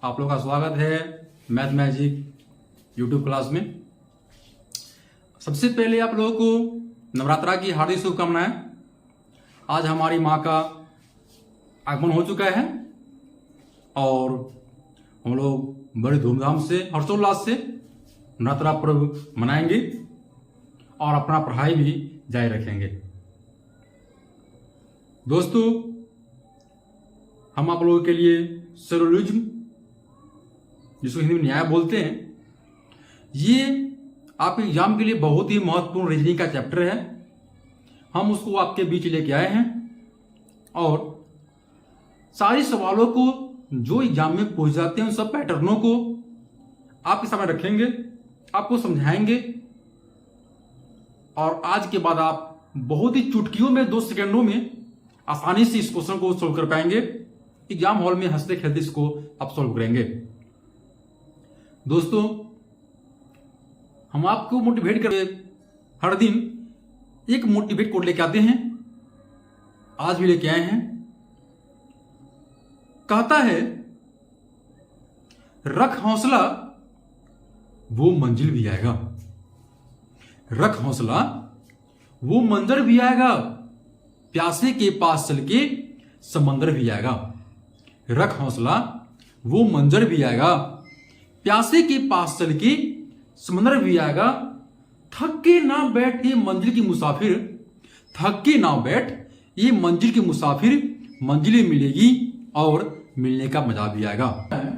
आप लोगों का स्वागत है मैथ मैजिक यूट्यूब क्लास में। सबसे पहले आप लोगों को नवरात्रा की हार्दिक शुभकामनाएं। आज हमारी माँ का आगमन हो चुका है और हम लोग बड़ी धूमधाम से हर्षोल्लास से नवरात्रा पर्व मनाएंगे और अपना पढ़ाई भी जारी रखेंगे। दोस्तों, हम आप लोगों के लिए सिलोजिज्म, जिसको हिंदी में न्याय बोलते हैं, ये आपके एग्जाम के लिए बहुत ही महत्वपूर्ण रीजनिंग का चैप्टर है। हम उसको आपके बीच लेके आए हैं और सारे सवालों को जो एग्जाम में पूछ जाते हैं उन सब पैटर्नों को आपके सामने रखेंगे, आपको समझाएंगे और आज के बाद आप बहुत ही चुटकियों में 2 सेकंडों में आसानी से इस क्वेश्चन को सोल्व कर पाएंगे। एग्जाम हॉल में हंसते खेलते इसको आप सोल्व करेंगे। दोस्तों, हम आपको मोटिवेट करके हर दिन एक मोटिवेट कोड लेके आते हैं। आज भी लेके आए हैं। कहता है, रख हौसला वो मंजिल भी आएगा। रख हौसला वो मंजर भी आएगा, प्यासे के पास चल के समंदर भी आएगा। रख हौसला वो मंजर भी आएगा, प्यासे के पास चल के समंदर भी आएगा। थक के ना बैठ ये मंजिल की मुसाफिर, थक के ना बैठ ये मंजिल की मुसाफिर, मंजिलें मिलेगी और मिलने का मजा भी आएगा।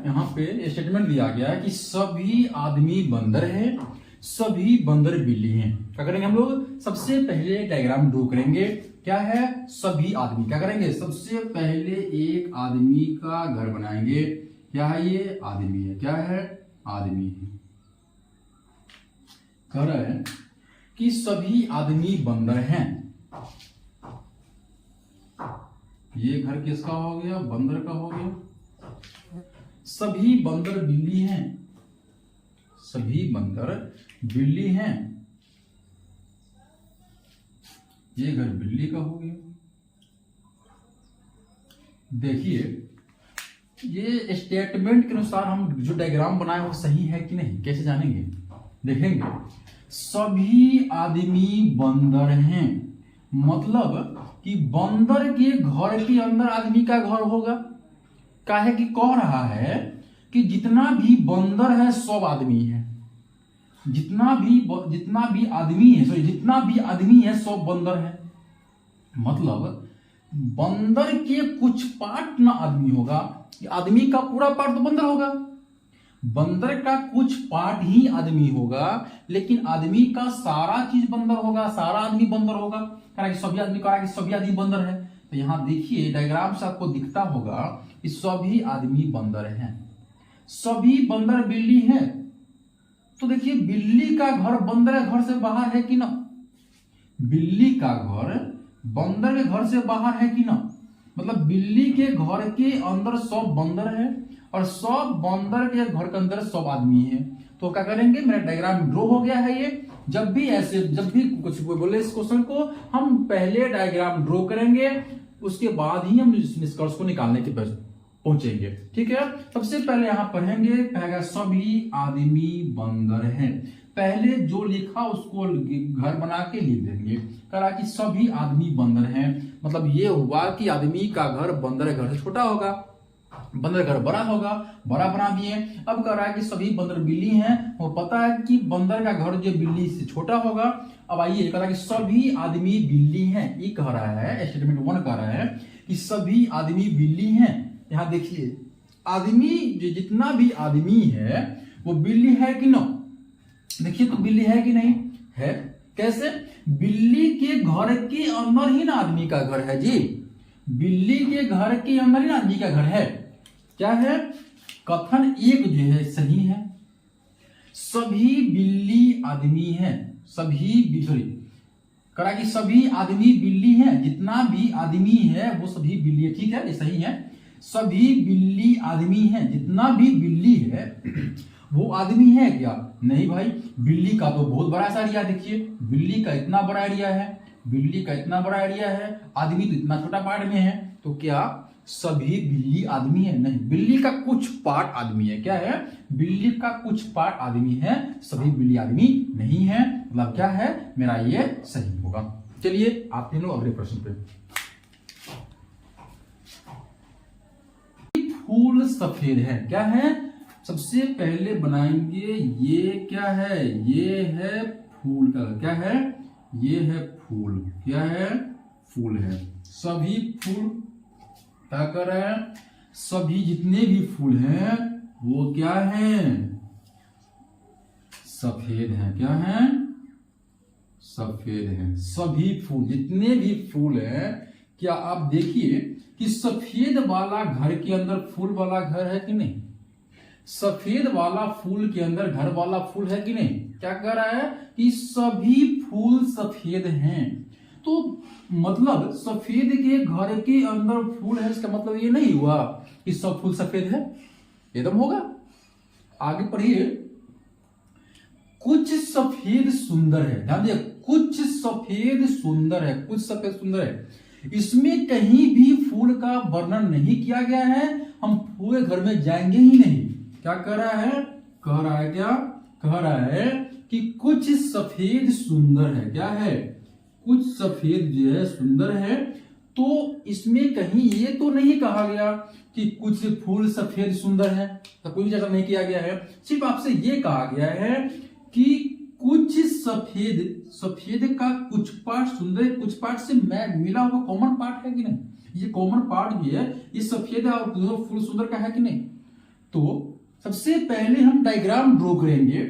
यहाँ पे स्टेटमेंट दिया गया है कि सभी आदमी बंदर है, सभी बंदर बिल्ली हैं। क्या करेंगे हम लोग? सबसे पहले डायग्राम ड्रॉ करेंगे। क्या है? सभी आदमी। क्या करेंगे? सबसे पहले एक आदमी का घर बनाएंगे। क्या है? ये आदमी है। क्या है? आदमी है। कह रहा है कि सभी आदमी बंदर हैं। ये घर किसका हो गया? बंदर का हो गया। सभी बंदर बिल्ली हैं। सभी बंदर बिल्ली हैं। ये घर बिल्ली का हो गया। देखिए, ये स्टेटमेंट के अनुसार हम जो डायग्राम बनाए वो सही है कि नहीं, कैसे जानेंगे? देखेंगे, सभी आदमी बंदर हैं, मतलब कि बंदर के घर के अंदर आदमी का घर होगा। काहे कि कह रहा है कि जितना भी बंदर है सब आदमी है। जितना भी आदमी है सब बंदर है। मतलब बंदर के कुछ पार्ट ना आदमी होगा, आदमी का पूरा पार्ट तो बंदर होगा। बंदर का कुछ पार्ट ही आदमी होगा, लेकिन आदमी का सारा चीज बंदर होगा, सारा आदमी बंदर होगा। कारण कि सभी आदमी, कहा कि सभी आदमी बंदर है। तो यहां देखिए डायग्राम से आपको दिखता होगा कि सभी आदमी बंदर हैं। सभी बंदर बिल्ली हैं। तो देखिए, बिल्ली का घर बंदर के घर से बाहर है कि ना? बिल्ली का घर बंदर के घर से बाहर है कि ना? मतलब बिल्ली के घर के अंदर सब बंदर है और सब बंदर के घर के अंदर सब आदमी है। तो क्या करेंगे? मेरा डायग्राम ड्रॉ हो गया है। ये जब भी कुछ बोले इस क्वेश्चन को, हम पहले डायग्राम ड्रॉ करेंगे, उसके बाद ही हम इस निष्कर्ष को निकालने के पहुंचेंगे। ठीक है, सबसे पहले यहां पढ़ेंगे, पहला सभी आदमी बंदर हैं। पहले जो लिखा उसको घर बना के लिख देंगे। कहा कि सभी आदमी बंदर हैं, मतलब ये हुआ कि आदमी का घर बंदर घर से छोटा होगा, बंदर घर बड़ा होगा, बड़ा बना दिए। अब कह रहा है कि सभी बंदर बिल्ली हैं, वो पता है कि बंदर का घर जो बिल्ली से छोटा होगा। अब आइए, कह रहा है कि सभी आदमी बिल्ली हैं। ये कह रहा है, स्टेटमेंट 1 कह रहा है कि सभी आदमी बिल्ली हैं। यहां देखिए, आदमी जितना भी आदमी है वो बिल्ली है कि ना? देखिए तो बिल्ली है कि नहीं है? कैसे? बिल्ली के घर के अंदर ही ना आदमी का घर है जी। बिल्ली के घर के अंदर ही ना आदमी का घर है। क्या है? कथन 1 जो है सही है। सभी बिल्ली आदमी हैं। करा कि सभी आदमी बिल्ली हैं। जितना भी आदमी है वो सभी बिल्ली है। ठीक है, ये सही है। सभी बिल्ली आदमी हैं। जितना भी बिल्ली है वो आदमी है क्या? नहीं भाई, बिल्ली का तो बहुत बड़ा सा एरिया। देखिए, बिल्ली का इतना बड़ा एरिया है, बिल्ली का इतना बड़ा एरिया है, आदमी तो इतना छोटा पार्ट में है। तो क्या सभी बिल्ली आदमी है? नहीं, बिल्ली का कुछ पार्ट आदमी है। क्या है? बिल्ली का कुछ पार्ट आदमी है, सभी बिल्ली आदमी नहीं है। मतलब क्या है मेरा, ये सही होगा। चलिए आते हैं लोग अगले प्रश्न पे। फूल सफेद है, क्या है? सबसे पहले बनाएंगे, ये क्या है? ये है फूल का, क्या है? ये है फूल, क्या है? फूल है। सभी फूल क्या कर रहे हैं? सभी जितने भी फूल हैं वो क्या हैं? सफेद हैं। क्या हैं? सफेद हैं। सभी फूल, जितने भी फूल हैं, क्या आप देखिए कि सफेद वाला घर के अंदर फूल वाला घर है कि नहीं? सफेद वाला फूल के अंदर घर वाला फूल है कि नहीं? क्या कह रहा है कि सभी फूल सफेद हैं। तो मतलब सफेद के घर के अंदर फूल है, इसका मतलब ये नहीं हुआ कि सब फूल सफेद है, एकदम होगा। आगे पढ़िए। कुछ सफेद सुंदर है, ध्यान दिए, कुछ सफेद सुंदर है, कुछ सफेद सुंदर है। इसमें कहीं भी फूल का वर्णन नहीं किया गया है, हम पूरे घर में जाएंगे ही नहीं। क्या कह रहा है? कह रहा है क्या? कह रहा है कि कुछ सफेद सुंदर है। क्या है? कुछ सफेद जो है सुंदर है। तो इसमें कहीं ये तो नहीं कहा गया कि कुछ फूल सफेद सुंदर है, तो कोई चर्चा नहीं किया गया है। सिर्फ आपसे ये कहा गया है कि कुछ सफेद, सफेद का कुछ पार्ट सुंदर है, कुछ पार्ट से मिला हुआ कॉमन पार्ट है कि नहीं? ये कॉमन पार्ट भी है, ये सफेद और फूल सुंदर का है कि नहीं? तो सबसे पहले हम डायग्राम ड्रॉ करेंगे,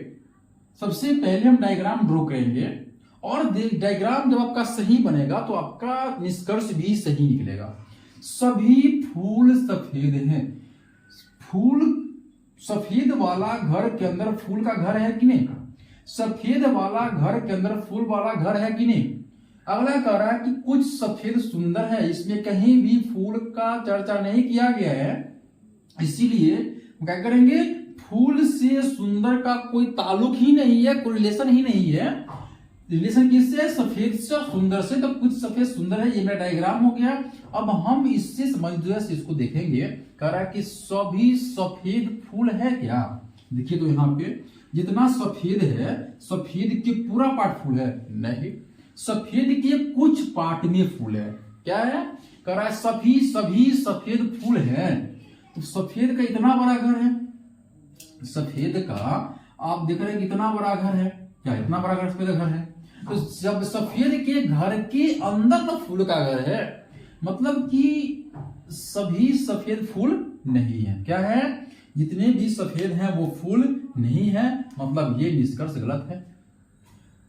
सबसे पहले हम डायग्राम ड्रॉ करेंगे, और डायग्राम जब आपका सही बनेगा तो आपका निष्कर्ष भी सही निकलेगा। सभी फूल सफेद हैं। फूल सफेद वाला घर के अंदर फूल का घर है कि नहीं? सफेद वाला घर के अंदर फूल वाला घर है कि नहीं? अगला कह रहा है कि कुछ सफेद सुंदर है, इसमें कहीं भी फूल का चर्चा नहीं किया गया है, इसीलिए क्या करेंगे? फूल से सुंदर का कोई ताल्लुक ही नहीं है, कोई रिलेशन ही नहीं है। रिलेशन किससे? सफेद से और सुंदर से। तो कुछ सफेद सुंदर है, ये मेरा डायग्राम हो गया। अब हम इससे समझदारी से इसको देखेंगे। कह रहा है कि सभी सफेद फूल है क्या? देखिए तो यहाँ पे जितना सफेद है, सफेद के पूरा पार्ट फूल है? नहीं, सफेद के कुछ पार्ट में फूल है। क्या है? कह रहा है सभी सफेद फूल है। तो सफेद का इतना बड़ा घर है, सफेद का आप देख रहे हैं कितना बड़ा घर है। क्या इतना बड़ा घर सफेद घर है? तो जब सफेद के घर के अंदर तो फूल का घर है, मतलब कि सभी सफेद फूल नहीं है। क्या है? जितने भी सफेद हैं वो फूल नहीं है, मतलब ये निष्कर्ष गलत है।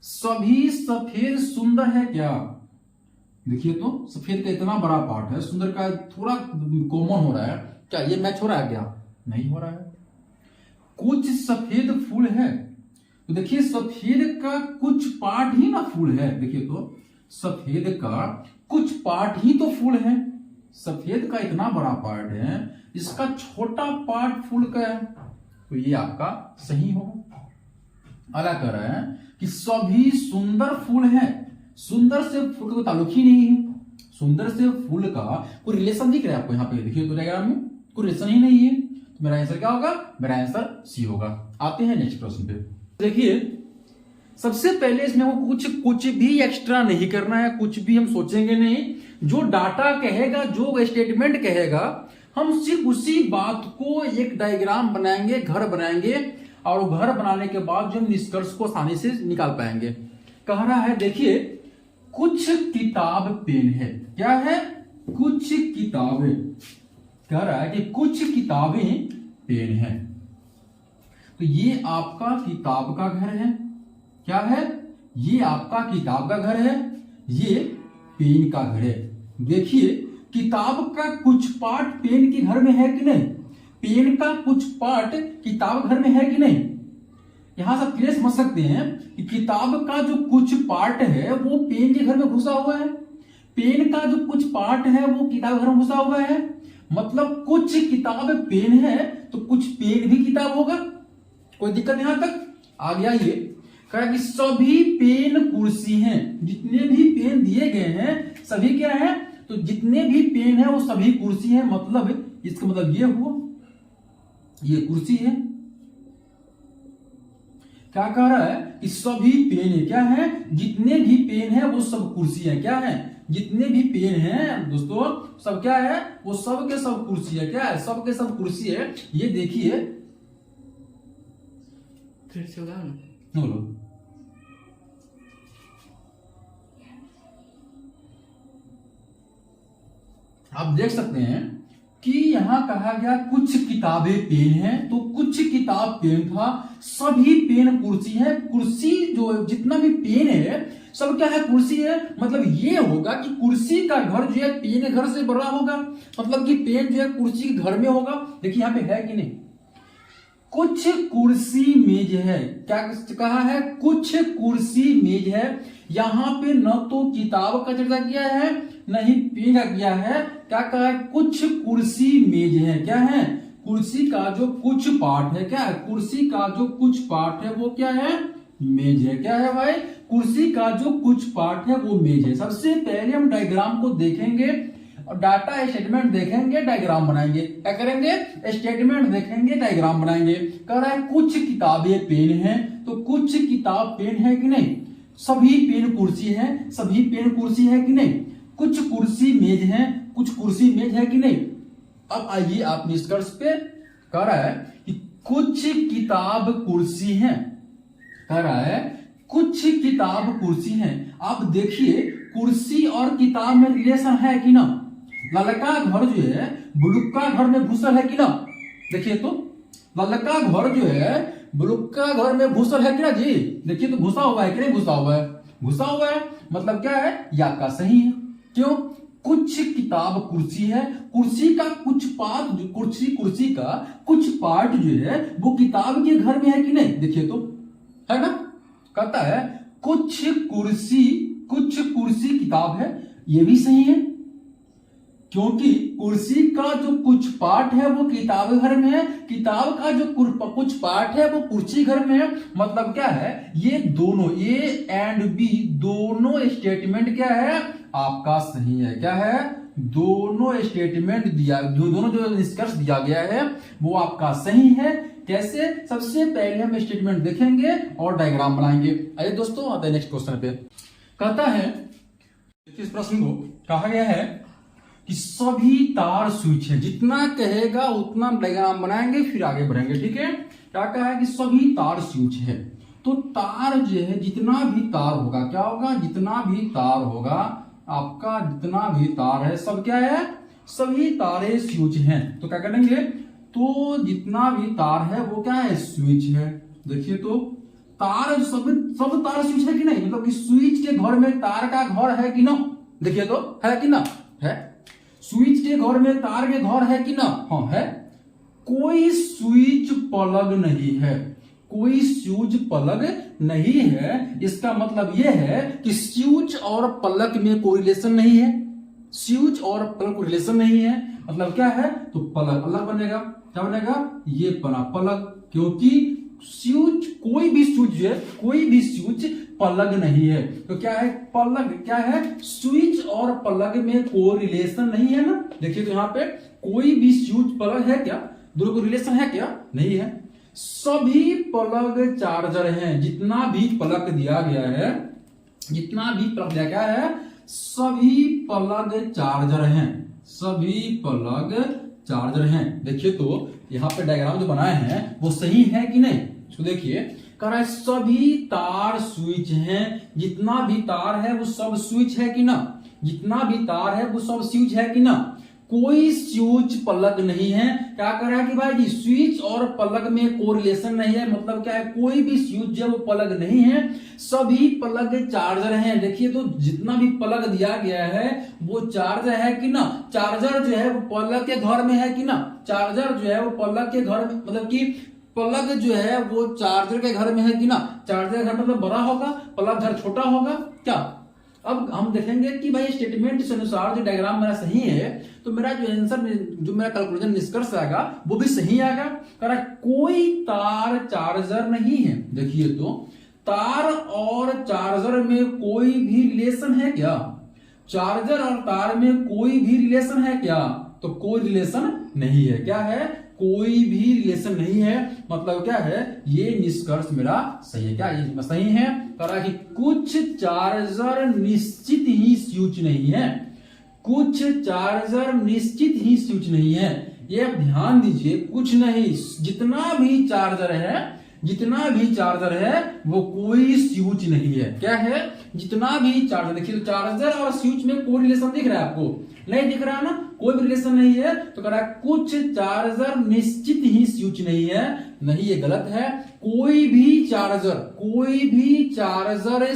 सभी सफेद सुंदर है क्या? देखिए तो सफेद का इतना बड़ा पार्ट है, सुंदर का थोड़ा कॉमन हो रहा है, क्या ये मैच हो रहा है? क्या नहीं हो रहा है। कुछ सफेद फूल है, तो देखिए सफेद का कुछ पार्ट ही ना फूल है। देखिए तो सफेद का कुछ पार्ट ही तो फूल है। सफेद का इतना बड़ा पार्ट है, इसका छोटा पार्ट फूल का है, तो ये आपका सही होगा। अगला कह रहा है कि सभी सुंदर फूल है। सुंदर से फूल का कोई ताल्लुक ही नहीं है, सुंदर से फूल का कोई रिलेशन दिख रहा है आपको यहाँ पे? देखिए तो डायग्राम में कोई रिलेशन ही नहीं है, तो मेरा आंसर क्या होगा? मेरा आंसर सी होगा। आते हैं नेक्स्ट प्रश्न पे। देखिए सबसे पहले इसमें हमको कुछ भी एक्स्ट्रा नहीं करना है, कुछ भी हम सोचेंगे नहीं। जो डाटा कहेगा, जो स्टेटमेंट कहेगा, हम सिर्फ उसी बात को एक डायग्राम बनाएंगे, घर बनाएंगे, और घर बनाने के बाद जो हम निष्कर्ष को आसानी से निकाल पाएंगे। कह रहा है देखिए कुछ किताब पेन है। क्या है? कुछ किताबें। कह रहा है कि कुछ किताबें पेन है, तो ये आपका किताब का घर है। क्या है? ये आपका किताब का घर है, ये पेन का घर है। देखिए किताब का कुछ पार्ट पेन के घर में है कि नहीं? पेन का कुछ पार्ट किताब घर में है कि नहीं? यहां से क्लियर समझ सकते हैं कि किताब का जो कुछ पार्ट है वो पेन के घर में घुसा हुआ है, पेन का जो कुछ पार्ट है वो किताब घर में घुसा हुआ है। मतलब कुछ किताब पेन है तो कुछ पेन भी किताब होगा। कोई दिक्कत यहां तक? आ गया ये कहा कि सभी पेन कुर्सी हैं। जितने भी पेन दिए गए हैं सभी क्या है? तो जितने भी पेन है वो सभी कुर्सी है, मतलब इसका मतलब ये हुआ ये कुर्सी है। क्या कह रहा है कि सभी पेन है, क्या है, जितने भी पेन है वो सब कुर्सी है, क्या है, जितने भी पेन है दोस्तों सब क्या है, वो सब के सब कुर्सी है, क्या है, सब के सब कुर्सी है। ये देखिए फिर से होगा ना, बोलो आप देख सकते हैं कि यहां कहा गया कुछ किताबें पेन है, तो कुछ किताब पेन था, सभी पेन कुर्सी है। कुर्सी जो जितना भी पेन है सब क्या है, कुर्सी है। मतलब ये होगा कि कुर्सी का घर जो है पेन घर से बड़ा होगा, मतलब कि पेन जो है कुर्सी के घर में होगा। देखिए यहां पे है कि नहीं, कुछ कुर्सी मेज है, क्या कहा है, कुछ कुर्सी मेज है। यहां पे न तो किताब का चर्चा किया है न ही पेन का किया है, क्या कहा है, कुछ कुर्सी मेज है, क्या है, कुर्सी का जो कुछ पार्ट है, क्या है, कुर्सी का जो कुछ पार्ट है वो क्या है, मेज है, क्या है भाई, कुर्सी का जो कुछ पार्ट है वो मेज है। सबसे पहले हम डायग्राम को देखेंगे और डाटा स्टेटमेंट देखेंगे, डायग्राम बनाएंगे। क्या करेंगे, स्टेटमेंट देखेंगे, डायग्राम बनाएंगे। कह रहा है कुछ किताबें पेन हैं, तो कुछ किताब पेन है कि नहीं, सभी पेन कुर्सी है, सभी पेन कुर्सी है कि नहीं, कुछ कुर्सी मेज है, कुछ कुर्सी मेज है कि नहीं। अब आइए आप निष्कर्ष पे, कह रहा है कि कुछ किताब कुर्सी है, कह रहा है कुछ किताब कुर्सी है। आप देखिए कुर्सी और किताब में रिलेशन है कि ना, ललका घर जो है बुलुक्का घर में घुसल है कि ना, देखिए तो ललका घर जो है बुलुक्का घर में घुसल है कि ना जी, देखिए तो घुसा हुआ है कि नहीं, घुसा हुआ है, घुसा हुआ है, मतलब क्या है, या का सही है। क्यों, कुछ किताब कुर्सी है, कुर्सी का कुछ पार्ट, कुर्सी का कुछ पार्ट जो है वो किताब के घर में है कि नहीं, देखिए तो है ना। कहता है कुछ कुर्सी किताब है, ये भी सही है, क्योंकि कुर्सी का जो कुछ पार्ट है वो किताब घर में है, किताब का जो कुछ पार्ट है वो कुर्सी घर में है। मतलब क्या है, ये दोनों ए एंड बी दोनों स्टेटमेंट क्या है, आपका सही है, क्या है, दोनों स्टेटमेंट दिया, दोनों जो निष्कर्ष दिया गया है वो आपका सही है। कैसे, सबसे पहले हम स्टेटमेंट देखेंगे और डायग्राम बनाएंगे। आइए दोस्तों आते हैं नेक्स्ट क्वेश्चन पे। कहता है इस प्रश्न को कहा गया है कि सभी तार स्विच है, जितना कहेगा उतना डायग्राम बनाएंगे फिर आगे बढ़ेंगे, ठीक है। क्या कहा है कि सभी तार स्विच है, तो तार जो है जितना भी तार होगा, क्या होगा, जितना भी तार होगा आपका, जितना भी तार है सब क्या है, सभी तारे स्विच हैं। तो क्या करेंगे, तो जितना भी तार है वो क्या है, स्विच है। देखिए तो तार सब तार स्विच है कि नहीं, मतलब कि स्विच के घर में तार का घर है कि ना, देखिए तो है कि ना, है, स्विच के घर में तार के घर है कि ना, हाँ है। कोई स्विच प्लग नहीं है, कोई स्विच प्लग नहीं है, इसका मतलब यह है कि स्विच और प्लग में कोई रिलेशन नहीं है, स्विच और प्लग को रिलेशन नहीं है, मतलब क्या है, तो प्लग अलग बनेगा, क्या बनेगा, ये बना प्लग, क्योंकि स्विच कोई भी स्विच है, कोई भी स्विच प्लग नहीं है, तो क्या है, प्लग क्या है, स्विच और प्लग में कोई रिलेशन नहीं है ना। देखिए तो यहाँ पे कोई भी स्विच प्लग है क्या, दोनों को रिलेशन है क्या, नहीं है। सभी प्लग चार्जर हैं, जितना भी प्लग दिया गया है, जितना भी प्लग दिया गया है, सभी प्लग चार्जर हैं, सभी प्लग चार्जर हैं। देखिए तो यहाँ पे डायग्राम जो बनाए हैं वो सही है कि नहीं, इसको देखिए, कह रहा है सभी तार स्विच हैं, जितना भी तार है वो सब स्विच है कि ना, जितना भी तार है वो सब स्विच है कि ना, कोई स्विच प्लग नहीं है। क्या कर रहा है कि भाई जी स्विच और प्लग में कोई रिलेशन नहीं है, मतलब क्या है, कोई भी स्विच जो वो प्लग नहीं है, सभी प्लग चार्जर हैं। देखिए तो जितना भी प्लग दिया गया है वो चार्जर है कि ना, चार्जर जो है वो प्लग के घर में है कि ना, चार्जर जो है वो प्लग के घर में, मतलब कि प्लग जो है वो चार्जर के घर में है कि ना, चार्जर घर मतलब बड़ा होगा, प्लग घर छोटा होगा क्या। अब हम देखेंगे कि भाई स्टेटमेंट के अनुसार जो डायग्राम मेरा सही है, तो मेरा जो आंसर, जो मेरा कैलकुलेशन निष्कर्ष आएगा वो भी सही आएगा। कह रहा कोई तार चार्जर नहीं है, देखिए तो तार और चार्जर में कोई भी रिलेशन है क्या, चार्जर और तार में कोई भी रिलेशन है क्या? तो कोई रिलेशन नहीं है। क्या है? कोई भी रिलेशन नहीं है। मतलब क्या है? ये निष्कर्ष मेरा सही है। क्या ये सही है? कहा कि कुछ चार्जर निश्चित ही स्विच नहीं है। कुछ चार्जर निश्चित ही स्विच नहीं है। ये आप ध्यान दीजिए, कुछ नहीं, जितना भी चार्जर है वो कोई स्विच नहीं है। क्या है? जितना भी चार्जर, देखिए चार्जर और स्विच में कोई रिलेशन दिख रहा है आपको? नहीं दिख रहा है ना, कोई भी रिलेशन नहीं है। तो कह रहा है कुछ चार्जर निश्चित ही स्विच नहीं है। नहीं, ये गलत है। कोई भी चार्जर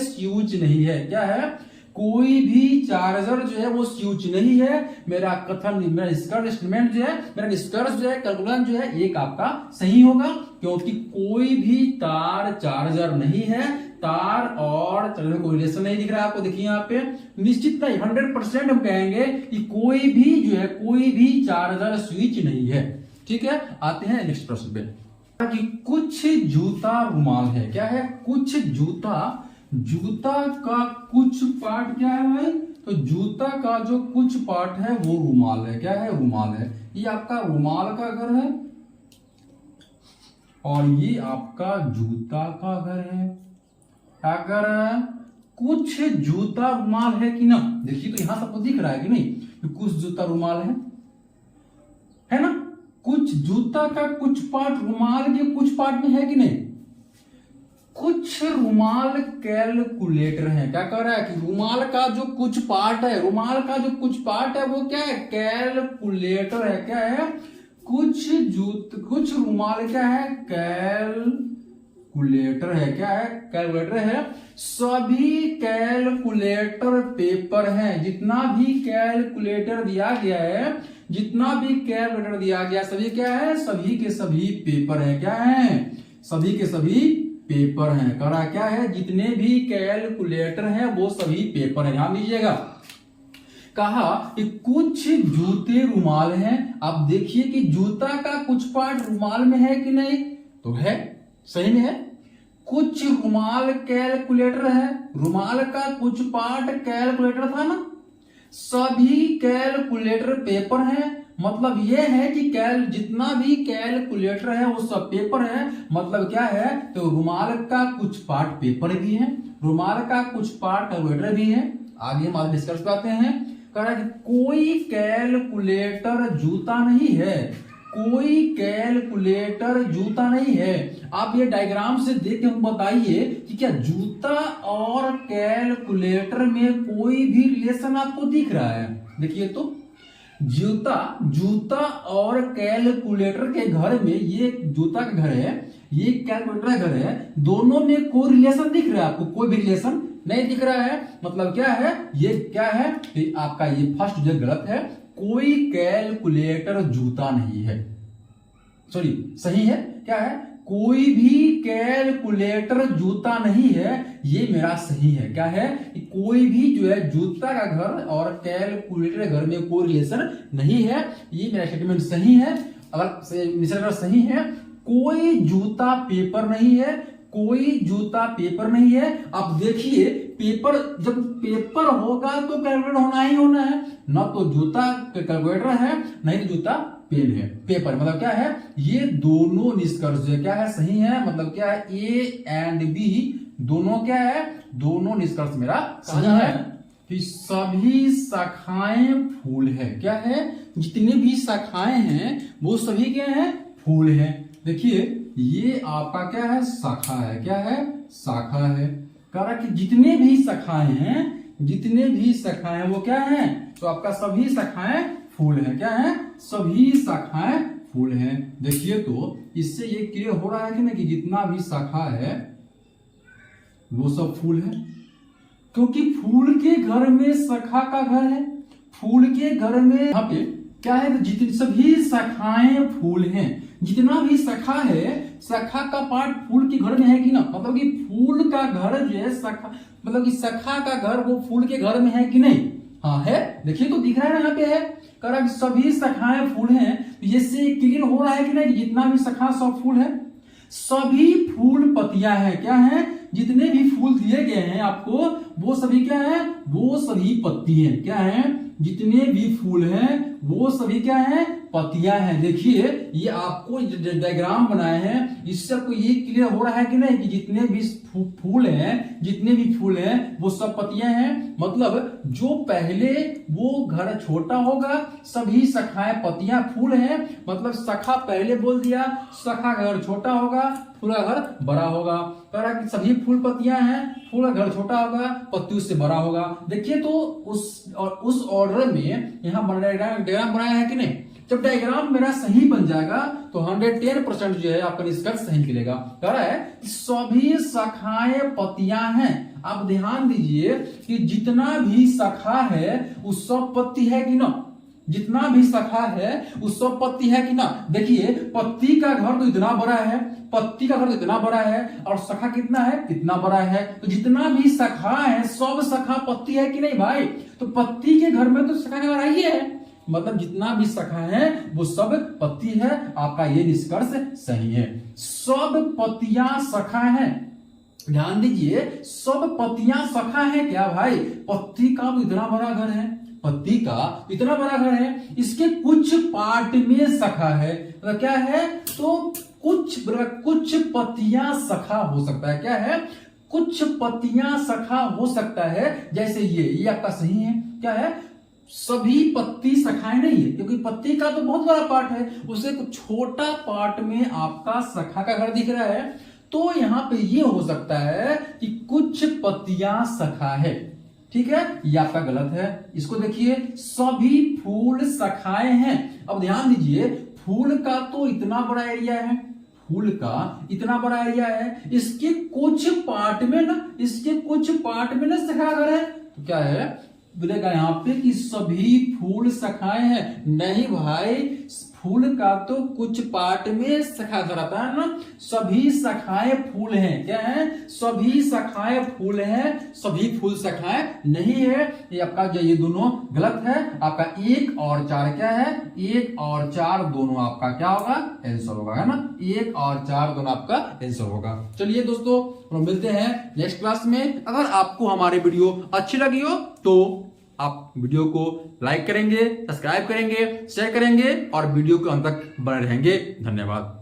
स्विच नहीं है। क्या है? कोई भी चार्जर जो है वो स्विच नहीं है। मेरा कथन, मेरा निष्कर्ष स्टेटमेंट जो है, मेरा निष्कर्ष जो है, कैलकुलन जो है, एक आपका सही होगा, क्योंकि कोई भी तार चार्जर नहीं है। तार और चार्जर में कोई रिलेशन नहीं दिख रहा है आपको। देखिए यहाँ पे निश्चित नहीं, 100% हम कहेंगे कि कोई भी चार्जर स्विच नहीं है। ठीक है, आते हैं नेक्स्ट प्रश्न पे कि कुछ जूता रुमाल है। क्या है? कुछ जूता का कुछ पार्ट क्या है भाई? तो जूता का जो कुछ पार्ट है वो रुमाल है। क्या है? रुमाल है। ये आपका रुमाल का घर है और ये आपका जूता का घर है। अगर कुछ जूता रुमाल है कि ना, देखिए तो यहां सबको दिख रहा है कि नहीं कि कुछ जूता रुमाल है ना? कुछ जूता का कुछ पार्ट रुमाल के कुछ पार्ट में है कि नहीं? कुछ रुमाल कैलकुलेटर है। क्या कह रहा है कि रुमाल का जो कुछ पार्ट है वो क्या है? कैलकुलेटर है। क्या है? कुछ रुमाल क्या है? कैलकुलेटर है। क्या है? कैलकुलेटर है। सभी कैलकुलेटर पेपर है। जितना भी कैलकुलेटर दिया गया सभी क्या है? सभी के सभी पेपर है। क्या है? सभी के सभी पेपर हैं। करा क्या है? जितने भी कैलकुलेटर हैं वो सभी पेपर हैं। ध्यान दीजिएगा, कहा कि कुछ जूते रुमाल हैं। आप देखिए कि जूता का कुछ पार्ट रुमाल में है कि नहीं? तो है, सही में है। कुछ रुमाल कैलकुलेटर है, रुमाल का कुछ पार्ट कैलकुलेटर था ना। सभी कैलकुलेटर पेपर हैं, मतलब यह है कि जितना भी कैलकुलेटर है वो सब पेपर है। मतलब क्या है? तो रुमाल का कुछ पार्ट पेपर भी है, रुमाल का कुछ पार्ट कैलकुलेटर भी है। आगे हम आगे डिस्कस करते हैं। कह रहा है कि कोई कैलकुलेटर जूता नहीं है। कोई कैलकुलेटर जूता नहीं है। आप ये डायग्राम से देख के हम बताइए कि क्या जूता और कैलकुलेटर में कोई भी रिलेशन आपको दिख रहा है? देखिए तो जूता और कैलकुलेटर के घर में, ये जूता का घर है, ये कैलकुलेटर का घर है, दोनों में कोई रिलेशन दिख रहा है आपको? कोई भी रिलेशन नहीं दिख रहा है। मतलब क्या है? ये क्या है? आपका ये फर्स्ट जो गलत है। कोई कैलकुलेटर जूता नहीं है। सॉरी, सही है। क्या है? कोई भी कैलकुलेटर जूता नहीं है। ये मेरा सही है। क्या है? कोई भी जो है जूता का घर और कैलकुलेटर घर में कोई रिलेशन नहीं है। ये मेरा स्टेटमेंट सही है। अगर सही है, कोई जूता पेपर नहीं है। कोई जूता पेपर नहीं है। अब देखिए, पेपर जब पेपर होगा तो कैलकुलेटर होना ही होना है ना। तो जूता कैलकुलेटर है, नहीं तो जूता पेन है, पेपर। मतलब क्या है? ये दोनों निष्कर्ष जो क्या है? सही है। मतलब क्या है? ए एंड बी दोनों क्या है? दोनों निष्कर्ष मेरा सही है कि सभी शाखाएं फूल है। क्या है? जितने भी शाखाएं हैं वो सभी क्या है? फूल है। देखिए ये आपका क्या है? शाखा है। क्या है? शाखा है। कह रहा कि जितने भी शाखाएं वो क्या है? तो आपका सभी शाखाएं फूल है। क्या है? सभी शाखाएं फूल हैं। देखिए तो इससे ये क्लियर हो रहा है कि नहीं कि जितना भी शाखा है वो सब फूल है, क्योंकि फूल के घर में शाखा का घर है। फूल के घर में यहाँ पे क्या है? तो जितनी सभी शाखाएं फूल हैं। जितना भी शाखा है, शाखा का पार्ट फूल के घर में है कि ना? मतलब कि फूल का घर जो है शाखा, मतलब कि शाखा का घर वो फूल के घर में है कि नहीं? हाँ है। देखिए तो दिख रहा है यहाँ पे है। कह रहा सभी शाखाएं फूल हैं। इससे क्लियर हो रहा है कि नहीं जितना भी शाखा सब फूल है। सभी फूल पत्तियां हैं। क्या है? जितने भी फूल दिए गए हैं आपको वो सभी क्या है, वो सभी पत्ती हैं। क्या है, जितने भी फूल हैं वो सभी क्या है, पत्तियां हैं। देखिए ये आपको डायग्राम बनाए हैं, इससे आपको ये क्लियर हो रहा है कि नहीं कि जितने भी फूल हैं, जितने भी फूल हैं वो सब पत्तियां हैं। मतलब जो पहले वो घर छोटा होगा, सभी शाखाएं पत्तियां फूल हैं। मतलब शाखा पहले बोल दिया, शाखा का घर छोटा होगा, फूल का घर बड़ा होगा। कह रहा कि सभी फूल पत्तियां हैं, फूल का घर छोटा होगा, पत्ती उससे बड़ा होगा। देखिए तो उस ऑर्डर में यहाँ डायग्राम बनाया है कि नहीं। जब डायग्राम मेरा सही बन जाएगा तो 110% जो है आपका निष्कर्ष सही निकलेगा। कह रहा है कि सभी शाखाएं पत्तियां हैं। आप ध्यान दीजिए कि जितना भी शाखा है उस सब पत्ती है कि ना, जितना भी शाखा है उस सब पत्ती है कि ना। देखिए पत्ती का घर तो इतना बड़ा है, पत्ती का घर तो इतना बड़ा है, और शाखा कितना है, कितना बड़ा है। तो जितना भी शाखा है सब शाखा पत्ती है कि नहीं भाई। तो पत्ती के घर में तो शाखा का घर ही है, मतलब जितना भी शाखा है वो सब पत्ती है। आपका ये निष्कर्ष सही है। सब पत्तियां शाखा है। ध्यान दीजिए, सब पत्तियां शाखा है क्या भाई। पत्ती का तो इतना बड़ा घर है, पत्ती का इतना बड़ा घर है, इसके कुछ पार्ट में शाखा है। मतलब क्या है, तो कुछ पत्तियां शाखा हो सकता है। क्या है, कुछ पत्तियां शाखा हो सकता है। जैसे ये आपका सही है। क्या है, सभी पत्ती शाखाएं नहीं है, क्योंकि पत्ती का तो बहुत बड़ा पार्ट है, उसे कुछ छोटा पार्ट में आपका शाखा का घर दिख रहा है। तो यहां पे ये हो सकता है कि कुछ पत्तियां शाखा है। ठीक है, ये आपका गलत है। इसको देखिए, सभी फूल शाखाएं हैं। अब ध्यान दीजिए, फूल का तो इतना बड़ा एरिया है, फूल का इतना बड़ा एरिया है, इसके कुछ पार्ट में ना शाखा घर है। तो क्या है, बोलेगा यहाँ पे कि सभी फूल शाखाएं हैं। नहीं भाई, फूल का तो कुछ पार्ट में शाखा घर आता है ना। सभी शाखाएं फूल हैं। क्या है, सभी शाखाएं फूल हैं, सभी फूल शाखाएं नहीं है। ये आपका जो ये दोनों गलत है। आपका 1 और 4 क्या है, 1 और 4 दोनों आपका क्या होगा, आंसर होगा, है ना। 1 और 4 दोनों आपका आंसर होगा। चलिए दोस्तों, हम मिलते हैं नेक्स्ट क्लास में। अगर आपको हमारे वीडियो अच्छी लगी हो तो आप वीडियो को लाइक करेंगे, सब्सक्राइब करेंगे, शेयर करेंगे और वीडियो के अंत तक बने रहेंगे। धन्यवाद।